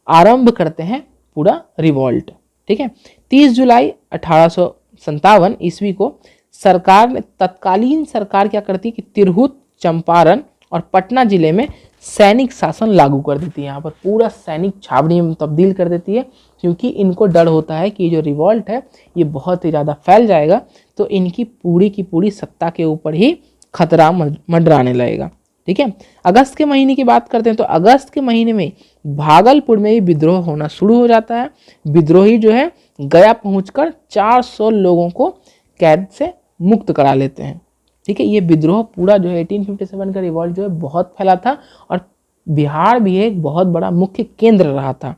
आरंभ करते हैं पूरा रिवॉल्ट। ठीक है, 30 जुलाई 1857 ईस्वी को सरकार ने, तत्कालीन सरकार क्या करती है कि तिरहुत, चंपारण और पटना जिले में सैनिक शासन लागू कर देती है। यहाँ पर पूरा सैनिक छावनी में तब्दील कर देती है, क्योंकि इनको डर होता है कि ये जो रिवॉल्ट है ये बहुत ही ज़्यादा फैल जाएगा तो इनकी पूरी की पूरी सत्ता के ऊपर ही खतरा मंडराने लगेगा। ठीक है, अगस्त के महीने की बात करते हैं तो अगस्त के महीने में भागलपुर में ही विद्रोह होना शुरू हो जाता है। विद्रोही जो है गया पहुंचकर 400 लोगों को कैद से मुक्त करा लेते हैं। ठीक है, ये विद्रोह पूरा जो है 1857 का रिवॉल्ट जो है बहुत फैला था और बिहार भी एक बहुत बड़ा मुख्य केंद्र रहा था।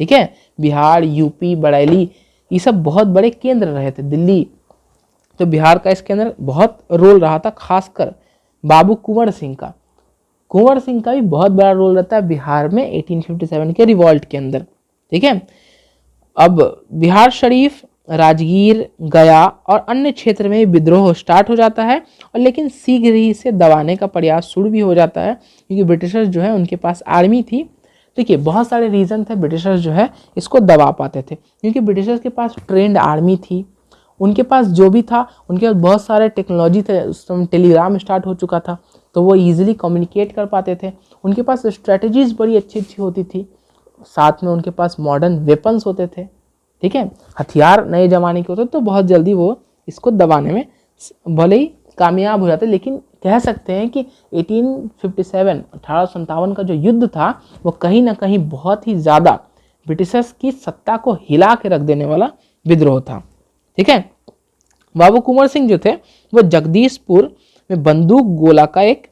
ठीक है, बिहार, यूपी, बरेली, ये सब बहुत बड़े केंद्र रहे थे। दिल्ली, तो बिहार का इसके अंदर बहुत रोल रहा था, खासकर बाबू कुंवर सिंह का। कुंवर सिंह का भी बहुत बड़ा रोल रहता है बिहार में 1857 के रिवॉल्ट के अंदर। ठीक है, अब बिहार शरीफ, राजगीर, गया और अन्य क्षेत्र में विद्रोह स्टार्ट हो जाता है, और लेकिन शीघ्र ही इसे दबाने का प्रयास शुरू भी हो जाता है, क्योंकि ब्रिटिशर्स जो है उनके पास आर्मी थी। देखिए, बहुत सारे रीज़न थे ब्रिटिशर्स जो है इसको दबा पाते थे, क्योंकि ब्रिटिशर्स के पास ट्रेंड आर्मी थी, उनके पास जो भी था, उनके पास बहुत सारे टेक्नोलॉजी थे, उस समय टेलीग्राम स्टार्ट हो चुका था, तो वो ईजिली कम्युनिकेट कर पाते थे। उनके पास स्ट्रेटजीज बड़ी अच्छी अच्छी होती थी, साथ में उनके पास मॉडर्न वेपन्स होते थे। ठीक है, हथियार नए ज़माने के होते, तो बहुत जल्दी वो इसको दबाने में भले ही कामयाब हो जाते। लेकिन कह सकते हैं कि 1857 का जो युद्ध था वो कहीं ना कहीं बहुत ही ज़्यादा ब्रिटिशर्स की सत्ता को हिला के रख देने वाला विद्रोह था। ठीक है, बाबू कुंवर सिंह जो थे वो जगदीशपुर में बंदूक गोला का एक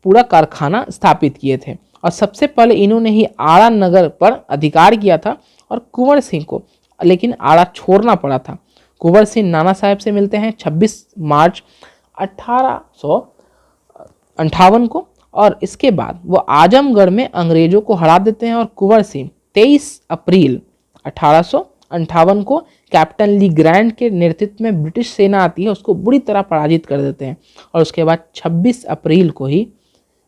पूरा कारखाना स्थापित किए थे, और सबसे पहले इन्होंने ही आड़ा नगर पर अधिकार किया था, और कुंवर सिंह को लेकिन आड़ा छोड़ना पड़ा था। कुंवर सिंह नाना साहब से मिलते हैं 26 मार्च 1858 को, और इसके बाद वो आजमगढ़ में अंग्रेजों को हरा देते हैं, और कुंवर सिंह 23 अप्रैल 1858 को कैप्टन ली ग्रैंड के नेतृत्व में ब्रिटिश सेना आती है, उसको बुरी तरह पराजित कर देते हैं, और उसके बाद 26 अप्रैल को ही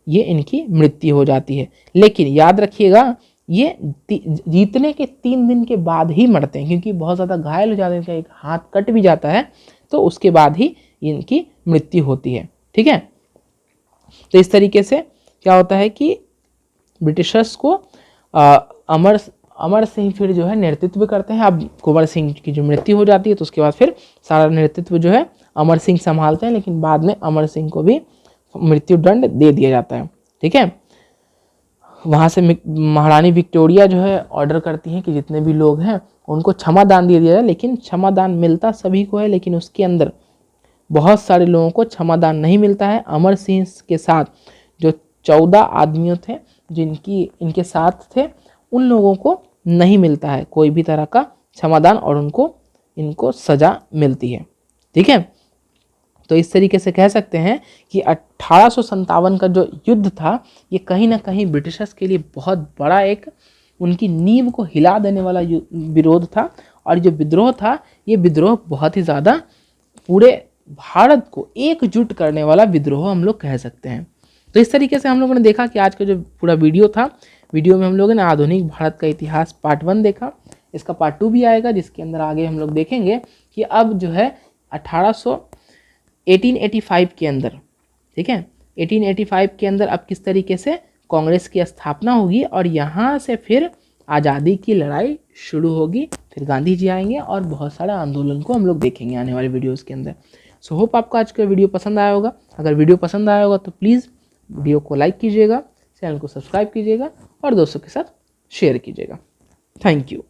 ये इनकी मृत्यु हो जाती है। लेकिन याद रखिएगा, ये जीतने के 3 दिन के बाद ही मरते हैं, क्योंकि बहुत ज़्यादा घायल हो जाते हैं, एक हाथ कट भी जाता है, तो उसके बाद ही इनकी मृत्यु होती है। ठीक है, तो इस तरीके से क्या होता है कि ब्रिटिशर्स को अमर सिंह फिर जो है नेतृत्व करते हैं। अब कुंवर सिंह की जो मृत्यु हो जाती है, तो उसके बाद फिर सारा नेतृत्व जो है अमर सिंह संभालते हैं, लेकिन बाद में अमर सिंह को भी मृत्युदंड दे दिया जाता है। ठीक है, वहाँ से महारानी विक्टोरिया जो है ऑर्डर करती हैं कि जितने भी लोग हैं उनको क्षमा दान दे दिया जाए, लेकिन क्षमा दान मिलता सभी को है, लेकिन उसके अंदर बहुत सारे लोगों को क्षमा दान नहीं मिलता है। अमर सिंह के साथ जो 14 आदमियों थे जिनकी इनके साथ थे, उन लोगों को नहीं मिलता है कोई भी तरह का क्षमादान, और इनको सजा मिलती है। ठीक है, तो इस तरीके से कह सकते हैं कि 1857 का जो युद्ध था ये कहीं ना कहीं ब्रिटिशर्स के लिए बहुत बड़ा एक उनकी नींव को हिला देने वाला विरोध था, और जो विद्रोह था ये विद्रोह बहुत ही ज़्यादा पूरे भारत को एकजुट करने वाला विद्रोह हम लोग कह सकते हैं। तो इस तरीके से हम लोगों ने देखा कि आज का जो पूरा वीडियो था, वीडियो में हम लोगों ने आधुनिक भारत का इतिहास पार्ट 1 देखा, इसका पार्ट 2 भी आएगा, जिसके अंदर आगे हम लोग देखेंगे कि अब जो है 1885 के अंदर, ठीक है, 1885 के अंदर अब किस तरीके से कांग्रेस की स्थापना होगी, और यहाँ से फिर आज़ादी की लड़ाई शुरू होगी। फिर गांधी जी आएंगे और बहुत सारा आंदोलन को हम लोग देखेंगे आने वाले वीडियोज़ के अंदर। सो होप आपको आज का वीडियो पसंद आया होगा। अगर वीडियो पसंद आया होगा तो प्लीज़ वीडियो को लाइक कीजिएगा, चैनल को सब्सक्राइब कीजिएगा और दोस्तों के साथ शेयर कीजिएगा। Thank you.